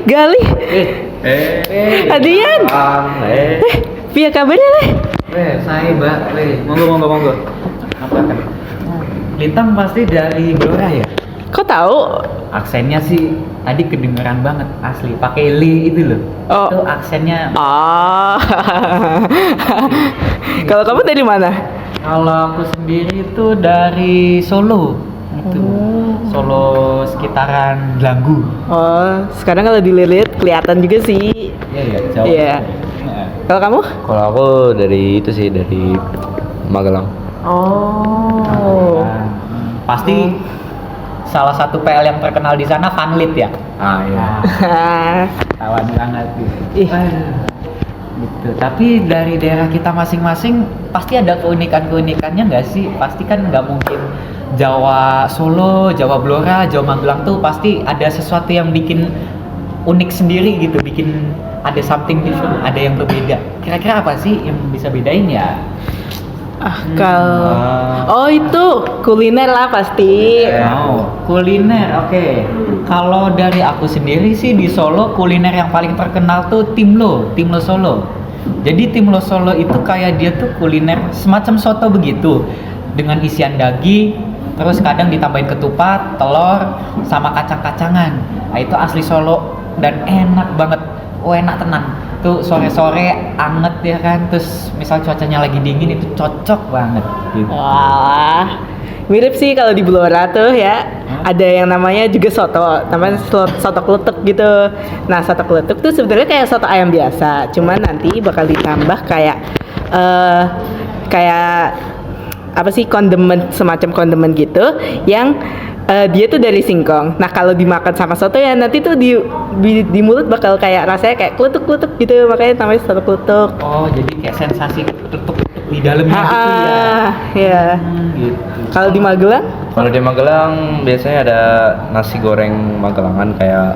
Galih. Adian. Piye kabarnya leh? Saya Mbak, monggo. Apa kan? Lintang pasti dari Blora ya? Kok tahu? Aksennya sih tadi kedengeran banget asli, pakai li itu loh. Oh. Itu aksennya. Ah. Kalau kamu dari mana? Kalau aku sendiri itu dari Solo. Itu. Solo sekitaran Gelanggu. Oh, sekarang kalau dililit kelihatan juga sih. Iya, jauh. Iya. Kalau kamu? Kalau aku dari itu sih, dari Magelang. Oh. Pasti salah satu PL yang terkenal di sana Vanlit ya. Iya. Tawan banget gitu. Ih. Gitu. Tapi dari daerah kita masing-masing pasti ada keunikan-keunikannya nggak sih? Pasti kan nggak mungkin Jawa Solo, Jawa Blora, Jawa Magelang tuh pasti ada sesuatu yang bikin unik sendiri gitu, bikin ada something different, ada yang berbeda. Kira-kira apa sih yang bisa bedain ya? Oh itu kuliner lah pasti. Kuliner, oke. Kalau dari aku sendiri sih di Solo kuliner yang paling terkenal tuh Timlo Solo. Jadi Timlo Solo itu kayak dia tuh kuliner semacam soto begitu dengan isian daging, terus kadang ditambahin ketupat, telur, sama kacang-kacangan. Nah itu asli Solo dan enak banget. Oh enak tenan. Tuh sore-sore anget ya kan, terus misal cuacanya lagi dingin itu cocok banget gitu. Wah, mirip sih kalau di Blora tuh ya. Ada yang namanya juga soto, namanya soto kletuk gitu. Nah, soto kletuk tuh sebenarnya kayak soto ayam biasa, cuman nanti bakal ditambah kayak apa sih, kondemen, semacam kondemen gitu yang dia tuh dari singkong. Nah kalau dimakan sama soto ya nanti tuh di mulut bakal kayak rasanya kayak kletuk-kletuk gitu, makanya namanya soto kletuk. Oh jadi kayak sensasi kletuk di dalamnya gitu ya. Iya. Gitu. Kalau di Magelang? Kalau di Magelang biasanya ada nasi goreng Magelangan, kayak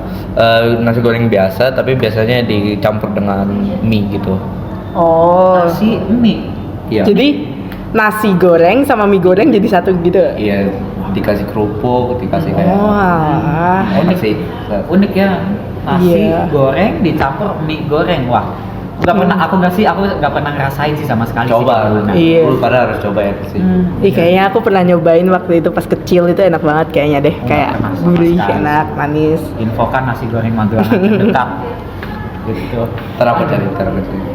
nasi goreng biasa tapi biasanya dicampur dengan mie gitu. Oh. Nasi mie. Iya. Jadi nasi goreng sama mie goreng jadi satu gitu. Iya, dikasih kerupuk, dikasih kayak Wah. Unik sih. Unik ya. Nasi Iya. goreng dicampur mie goreng. Wah. Aku nggak pernah ngerasain sih sama sekali. Coba, sih, Iya. lu pada harus coba ya sih. Kayaknya aku pernah nyobain waktu itu pas kecil, itu enak banget kayaknya deh. Kayak pernah sama gurih, sekali. enak, manis. Infokan nasi goreng Magelang dekat. Gitu. Ntar aku cari.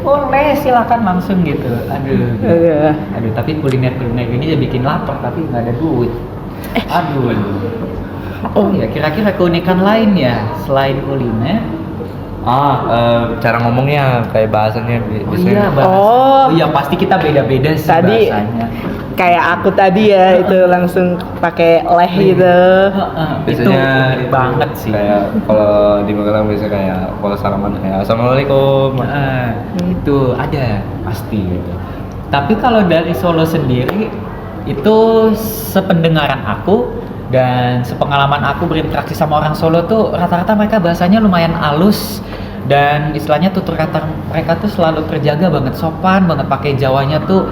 Boleh, silakan langsung gitu. Aduh. Aduh, tapi kuliner ini ya bikin lapar tapi nggak ada duit. Aduh. Oh ya, kira-kira keunikan lain ya selain kuliner? Cara ngomongnya kayak bahasanya biasanya. bahasa. Oh. Iya, pasti kita beda-beda sih Tadi bahasanya. kayak aku tadi ya itu langsung pakai leh gitu. Biasanya itu banget sih. Kayak kalau di Magelang biasa kayak kalau salaman kayak assalamualaikum. Itu ada pasti gitu. Tapi kalau dari Solo sendiri itu sependengaran aku dan sepengalaman aku berinteraksi sama orang Solo tuh rata-rata mereka bahasanya lumayan halus dan istilahnya tutur kata mereka tuh selalu terjaga banget, sopan banget, pakai Jawanya tuh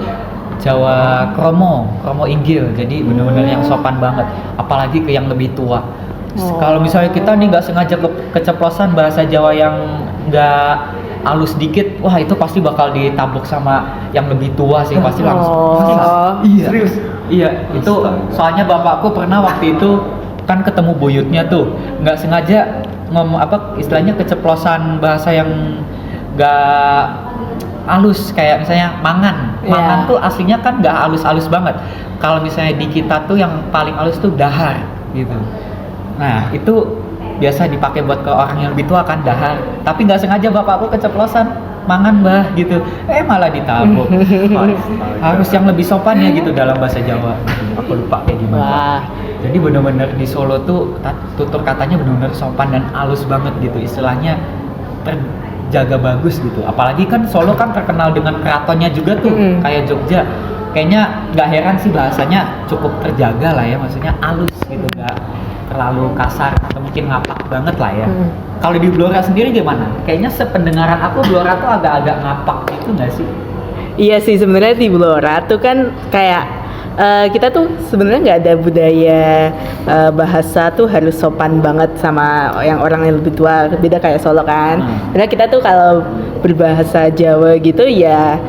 Jawa kromo inggil, jadi bener-bener yang sopan banget, apalagi ke yang lebih tua. Kalau misalnya kita nih nggak sengaja keceplosan bahasa Jawa yang nggak halus dikit, wah itu pasti bakal ditabuk sama yang lebih tua sih, pasti langsung. Iya. Serius? Iya, itu soalnya bapakku pernah waktu itu kan ketemu buyutnya tuh, nggak sengaja ngomong istilahnya keceplosan bahasa yang nggak halus, kayak misalnya mangan tuh aslinya kan nggak halus-halus banget. Kalau misalnya di kita tuh yang paling halus tuh dahar gitu. Nah itu biasa dipakai buat ke orang yang lebih tua kan, dahar. Tapi nggak sengaja bapakku keceplosan mangan bah gitu, malah ditabuk. Harus yang lebih sopan ya gitu dalam bahasa Jawa. Aku lupa kayak gimana. Wah. Jadi benar-benar di Solo tuh tutur katanya benar-benar sopan dan halus banget gitu, istilahnya terjaga bagus gitu. Apalagi kan Solo kan terkenal dengan keratonnya juga tuh, kayak Jogja. Kayaknya nggak heran sih bahasanya cukup terjaga lah ya, maksudnya halus gitu, nggak terlalu kasar atau mungkin ngapak banget lah ya. Kalau di Blora sendiri gimana? Kayaknya sependengaran aku Blora tuh agak-agak ngapak gitu nggak sih? Iya sih, sebenarnya di Blora tuh kan kayak kita tuh sebenarnya nggak ada budaya bahasa tuh harus sopan banget sama yang orang yang lebih tua, beda kayak Solo kan. Karena kita tuh kalau berbahasa Jawa gitu ya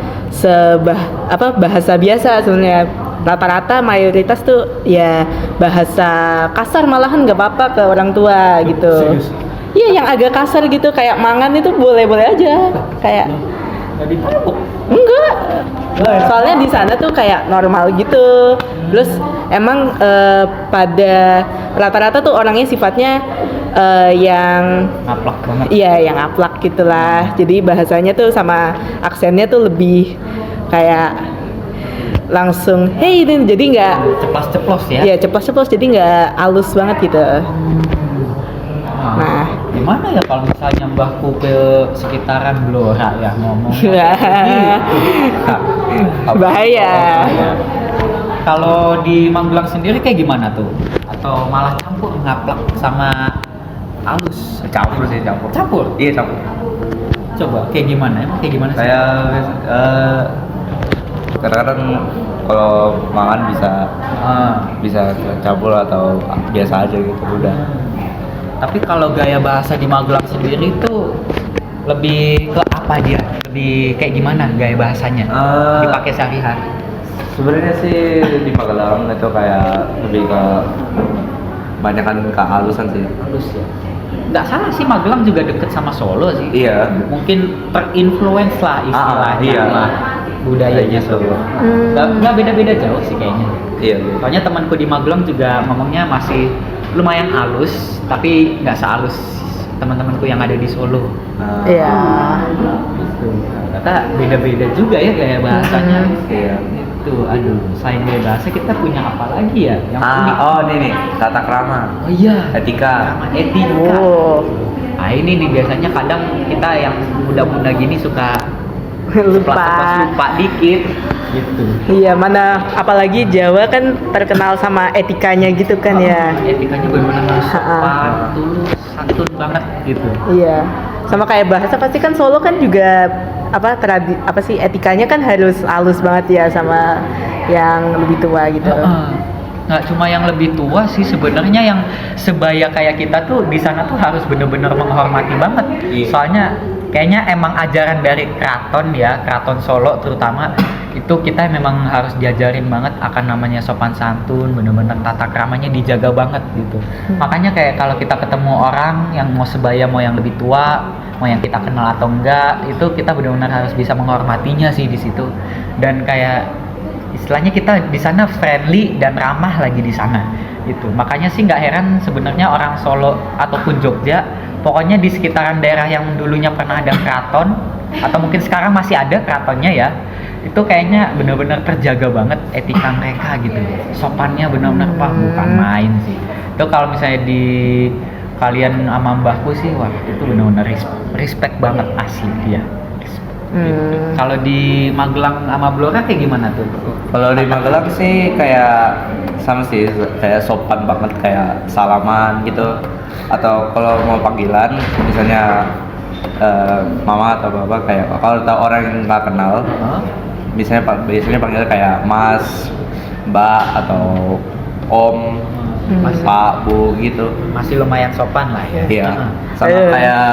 bahasa biasa sebenarnya. Rata-rata mayoritas tuh ya bahasa kasar, malahan nggak apa-apa ke orang tua gitu. Serius? Iya, yang agak kasar gitu kayak mangan itu boleh-boleh aja. Kayak Nggak ditepuk. enggak. Soalnya di sana tuh kayak normal gitu. Terus emang pada rata-rata tuh orangnya sifatnya yang Ngaplak banget. iya, yang aplak gitulah. Jadi bahasanya tuh sama aksennya tuh lebih kayak langsung hey ini, jadi nggak Ceplos-ceplos ya. ya ceplos-ceplos, jadi nggak halus banget gitu. Nah. Gimana ya kalau misalnya mbahku ke sekitaran Blora ya ngomong. Bahaya. Kalau di Magelang sendiri kayak gimana tuh? Atau malah campur ngaplak sama halus? Campur sih, campur. Campur? Iya, campur. Coba kayak gimana? Emang kayak gimana sih? Kayak kadang-kadang kalau makan bisa campur atau biasa aja gitu udah. Tapi kalau gaya bahasa di Magelang sendiri tuh lebih ke apa dia? Lebih kayak gimana gaya bahasanya? Dipakai sehari-hari? Sebenarnya sih di Magelang itu kayak lebih ke banyakan ke halusan sih. Halus ya. Nggak salah sih, Magelang juga deket sama Solo sih. Iya. Mungkin terinfluence lah istilahnya iya. sama budayanya Kayak gitu. Solo. Nggak beda-beda jauh sih kayaknya. Iya. Soalnya temanku di Magelang juga ngomongnya masih lumayan halus, tapi nggak sehalus teman-temanku yang ada di Solo. Iya. Gitu. Kata beda-beda juga ya gaya bahasanya. Iya. Itu, aduh, selain gaya bahasa kita punya apa lagi ya yang unik? Oh ini nih, tata krama, Oh iya, etika. sama etika. Oh. Nah ini nih biasanya kadang kita yang muda-muda gini suka lupa dikit gitu. Iya, mana apalagi Jawa kan terkenal sama etikanya gitu kan ya. Etikanya benar-benar harus sopan, tulus, santun banget gitu. Iya. Sama kayak bahasa pasti kan Solo kan juga etikanya kan harus halus banget ya sama yang lebih tua gitu. Nggak cuma yang lebih tua sih sebenarnya, yang sebaya kayak kita tuh di sana tuh harus bener-bener menghormati banget. Iya. Soalnya kayaknya emang ajaran dari keraton Solo terutama itu kita memang harus diajarin banget akan namanya sopan santun, bener-bener tata kramanya dijaga banget gitu. Makanya kayak kalau kita ketemu orang yang mau sebaya, mau yang lebih tua, mau yang kita kenal atau enggak, itu kita benar-benar harus bisa menghormatinya sih di situ. Dan kayak istilahnya kita di sana friendly dan ramah lagi di sana gitu. Makanya sih nggak heran sebenarnya orang Solo ataupun Jogja, pokoknya di sekitaran daerah yang dulunya pernah ada keraton atau mungkin sekarang masih ada keratonnya ya, itu kayaknya benar-benar terjaga banget etika mereka gitu. Sopannya benar-benar bukan main sih. Itu kalau misalnya di kalian sama mbahku sih, wah itu benar-benar respect banget asli dia. Gitu. Kalau di Magelang sama Blora kayak gimana tuh? Kalau di Magelang sih kayak sama sih, kayak sopan banget, kayak salaman gitu. Atau kalau mau panggilan, misalnya mama atau bapak, kayak kalau tahu orang yang nggak kenal, biasanya panggil kayak mas, mbak atau om, pak, bu gitu. Masih lumayan sopan lah ya. Iya. Sama kayak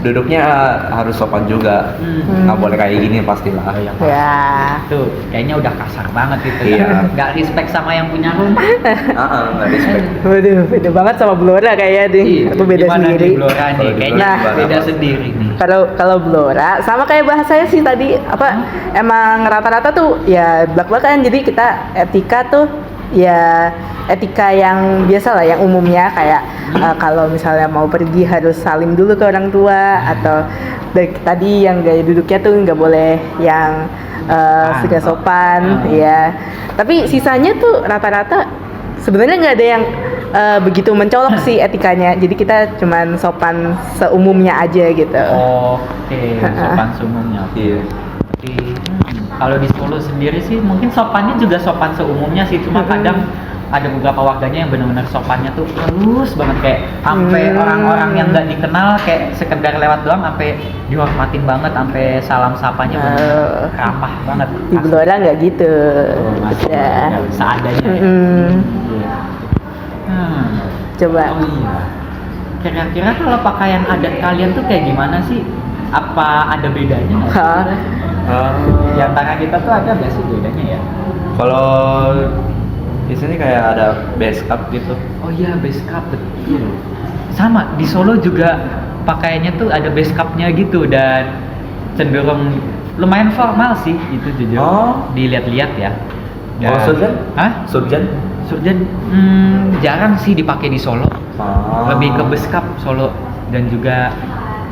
duduknya harus sopan juga, nggak boleh kayak gini pastilah. Ya. Tuh, kayaknya udah kasar banget gitu. Iya. Nggak respect sama yang punya rumah. Nggak respect. Waduh, beda banget sama Blora kayaknya deh. Aku beda Gimana sendiri. di Blora nih? Kayaknya Nah. beda sendiri nih. Kalau Blora sama kayak bahasanya sih tadi emang rata-rata tuh ya blak-blakan, jadi kita etika tuh ya etika yang biasa lah, yang umumnya kayak kalau misalnya mau pergi harus salim dulu ke orang tua, atau tadi yang gaya duduknya tuh nggak boleh yang sudah sopan ya. Tapi sisanya tuh rata-rata sebenarnya nggak ada yang begitu mencolok sih etikanya, jadi kita cuman sopan seumumnya aja gitu. Oke, sopan seumumnya. Iya. Tapi kalau di Solo sendiri sih mungkin sopannya juga sopan seumumnya sih, cuma kadang ada beberapa warganya yang benar-benar sopannya tuh halus banget, kayak sampai orang-orang yang nggak dikenal kayak sekedar lewat doang sampai dihormatin banget, sampai salam sapanya benar ramah banget. Di Blora nggak gitu. Masih Ya. seadanya. Ya. Mm-mm. Hmm. Coba. Oh iya. Kira-kira kalau pakaian adat kalian tuh kayak gimana sih? Apa ada bedanya nggak sih? Hah? Di antara kita tuh ada nggak sih bedanya ya? Kalau di sini kayak ada base cup gitu. Oh iya, base cup, betul. Sama, di Solo juga pakaiannya tuh ada base cup-nya gitu dan cenderung lumayan formal sih itu jujur. Oh. Dilihat-lihat ya. Oh, surjan? Hah? Surjan? Surjan jarang sih dipakai di Solo. Oh. Lebih ke base cup Solo, dan juga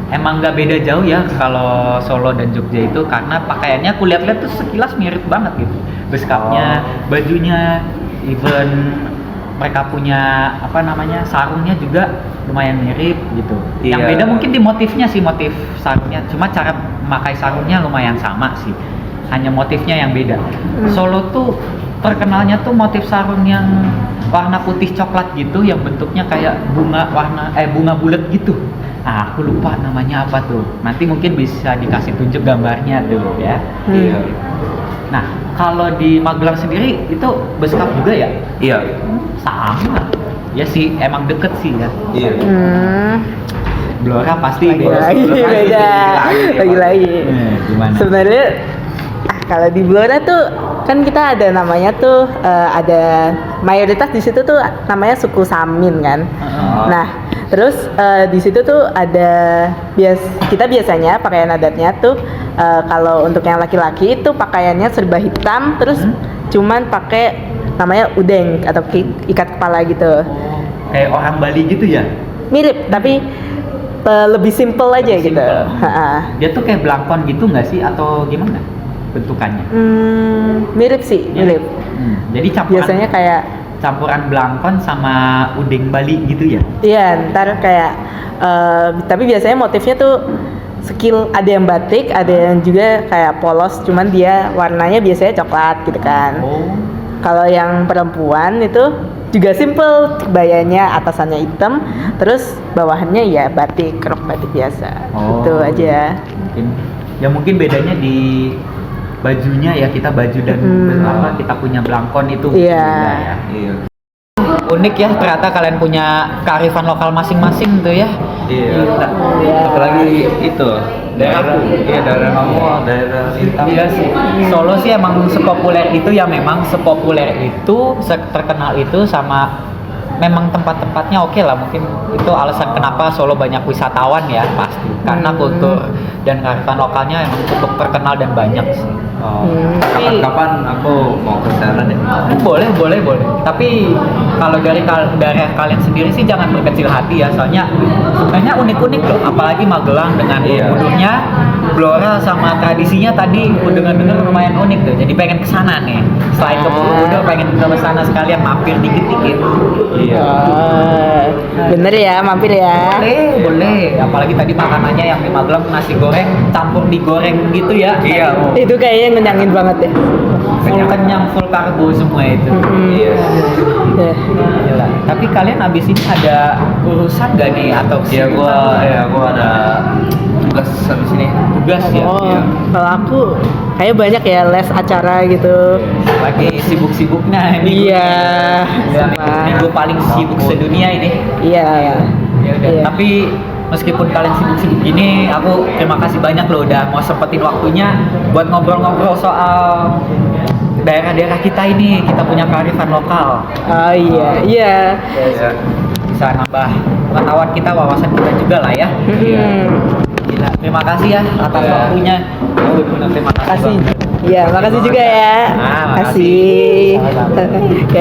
emang nggak beda jauh ya kalau Solo dan Jogja itu, karena pakaiannya aku lihat-lihat tuh sekilas mirip banget gitu. Base cup-nya, bajunya, even mereka punya apa namanya sarungnya juga lumayan mirip gitu. Yang Iya. beda mungkin di motifnya sih, motif sarungnya. Cuma cara memakai sarungnya lumayan sama sih. Hanya motifnya yang beda. Solo tuh terkenalnya tuh motif sarung yang warna putih coklat gitu, yang bentuknya kayak bunga bulat gitu. Ah, aku lupa namanya apa tuh. Nanti mungkin bisa dikasih tunjuk gambarnya tuh ya. Iya. Nah, kalau di Magelang sendiri itu base cup juga ya? Iya. Sama. Ya sih, emang deket sih ya. Iya. Blora pasti Lagi-lagi Blora pasti beda. Lagi-lagi. Gimana? Sebenarnya kalau di Blora tuh kan kita ada namanya tuh ada mayoritas di situ tuh namanya suku Samin kan. Oh. Nah, terus di situ tuh ada kita biasanya pakaian adatnya tuh kalau untuk yang laki-laki itu pakaiannya serba hitam, terus cuman pakai namanya udeng atau ikat kepala gitu. Kayak orang Bali gitu ya? Mirip tapi lebih simple aja gitu. Simple. Ha-ha. Dia tuh kayak belangkon gitu nggak sih atau gimana bentukannya? Mirip sih, mirip. Jadi campuran Biasanya kayak belangkon sama udeng Bali gitu ya? iya, ntar kayak tapi biasanya motifnya tuh skill, ada yang batik, ada yang juga kayak polos, cuman dia warnanya biasanya coklat gitu kan. Oh. Kalau yang perempuan itu juga simple, bayanya atasannya hitam, terus bawahannya ya batik, rok batik biasa. Gitu aja. Mungkin bedanya di bajunya ya, kita baju dan apa kita punya belangkon itu. Iya. beda ya. Iya. Unik ya, ternyata kalian punya kearifan lokal masing-masing tuh ya. Iya. Iya. Apalagi itu daerah kamu, daerah Sintang. Iya sih. Solo sih emang sepopuler itu ya, memang sepopuler itu, terkenal itu, sama memang tempat-tempatnya oke lah. Mungkin itu alasan kenapa Solo banyak wisatawan ya, pasti. Karena kultur dan kearifan lokalnya emang cukup terkenal dan banyak sih. Oh. Kapan-kapan aku mau ke sana deh. Boleh. Tapi kalau dari kalian sendiri sih jangan berkecil hati ya, soalnya sebenarnya unik-unik loh. Apalagi Magelang dengan Iya. Borobudur, Blora sama tradisinya tadi dengar-dengar lumayan unik tuh. Jadi pengen kesana nih. Selain ke Borobudur pengen ke sana sekalian mampir dikit-dikit. Iya. Bener ya, mampir ya. Boleh. Apalagi tadi makanannya yang di Magelang nasi goreng campur digoreng gitu ya. Iya. Itu kayaknya ngenyangin banget ya. Full kenyang, full karbo semua itu. Iya. Ya. Gila. Tapi kalian abis ini ada urusan gak nih atau Iya, gua ada tugas habis ini. tugas ya? Oh, Iya. kalau aku kayak banyak ya les acara gitu. Lagi sibuk-sibuknya ini. Iya. Ya, Sama. minggu paling sibuk sedunia ini. Iya. Ya udah. Iya. Tapi meskipun kalian sibuk-sibuk gini, aku terima kasih banyak loh udah mau sempetin waktunya buat ngobrol-ngobrol soal daerah-daerah kita ini. Kita punya kearifan lokal. Oh iya, iya. Iya. Bisa nambah pengetahuan kita, wawasan kita juga lah ya. Gila, terima kasih ya atas Iya. waktunya. Benar-benar terima kasih. Kasih. banget. Iya, makasih juga ya. Ah, makasih. Kasih. Sama-sama. Oke.